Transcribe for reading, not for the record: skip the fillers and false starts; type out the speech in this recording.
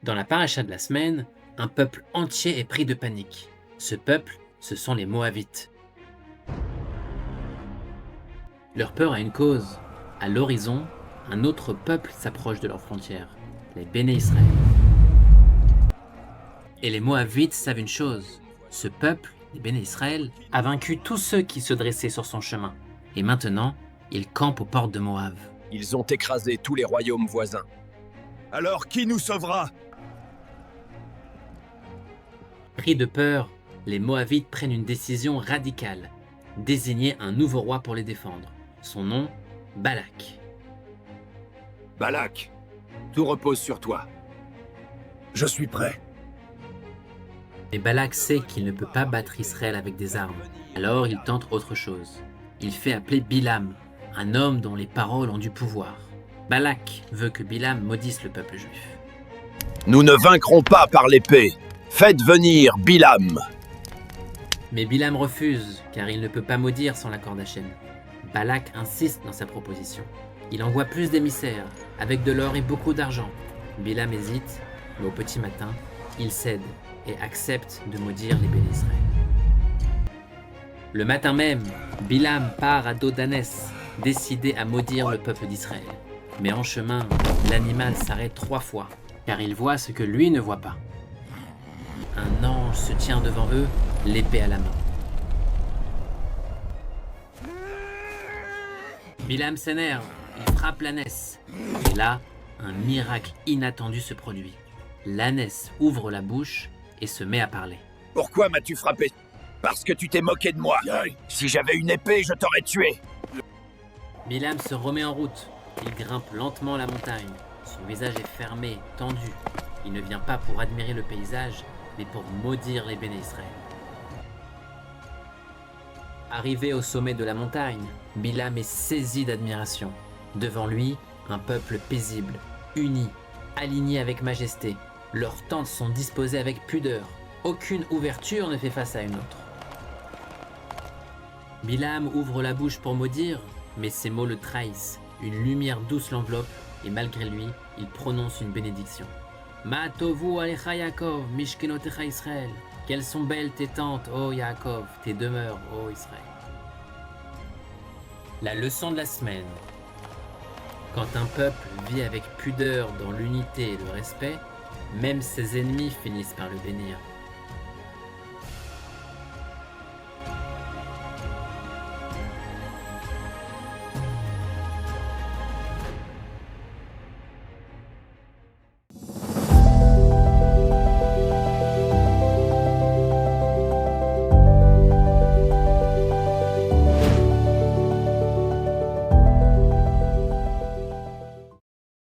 Dans la paracha de la semaine, un peuple entier est pris de panique. Ce peuple, ce sont les Moabites. Leur peur a une cause. À l'horizon, un autre peuple s'approche de leurs frontières, les Béné Israël. Et les Moabites savent une chose, ce peuple, les Béné Israël, a vaincu tous ceux qui se dressaient sur son chemin. Et maintenant, il campe aux portes de Moab. Ils ont écrasé tous les royaumes voisins. Alors qui nous sauvera? Pris de peur, les Moabites prennent une décision radicale, désigner un nouveau roi pour les défendre. Son nom, Balak. Balak, tout repose sur toi. Je suis prêt. Mais Balak sait qu'il ne peut pas battre Israël avec des armes. Alors il tente autre chose. Il fait appeler Bilam, un homme dont les paroles ont du pouvoir. Balak veut que Bilam maudisse le peuple juif. Nous ne vaincrons pas par l'épée. Faites venir Bilam. Mais Bilam refuse, car il ne peut pas maudire sans l'accord d'Hachem. Balak insiste dans sa proposition. Il envoie plus d'émissaires, avec de l'or et beaucoup d'argent. Bilam hésite, mais au petit matin, il cède et accepte de maudire les Béné Israël. Le matin même, Bilam part à Dodanès, décidé à maudire le peuple d'Israël. Mais en chemin, l'animal s'arrête 3 fois, car il voit ce que lui ne voit pas. Un ange se tient devant eux, l'épée à la main. Bilam s'énerve, il frappe l'ânesse. Et là, un miracle inattendu se produit. L'ânesse ouvre la bouche et se met à parler. Pourquoi m'as-tu frappé? Parce que tu t'es moqué de moi. Si j'avais une épée, je t'aurais tué. Bilam se remet en route. Il grimpe lentement la montagne. Son visage est fermé, tendu. Il ne vient pas pour admirer le paysage, mais pour maudire les Béné Israël. Arrivé au sommet de la montagne, Bilam est saisi d'admiration. Devant lui, un peuple paisible, uni, aligné avec majesté. Leurs tentes sont disposées avec pudeur. Aucune ouverture ne fait face à une autre. Bilam ouvre la bouche pour maudire, mais ses mots le trahissent. Une lumière douce l'enveloppe et malgré lui, il prononce une bénédiction. Ma tovu alecha Yaakov, mishkenotecha Israël. Quelles sont belles tes tentes, ô Yaakov, tes demeures, ô Israël. La leçon de la semaine. Quand un peuple vit avec pudeur dans l'unité et le respect, même ses ennemis finissent par le bénir.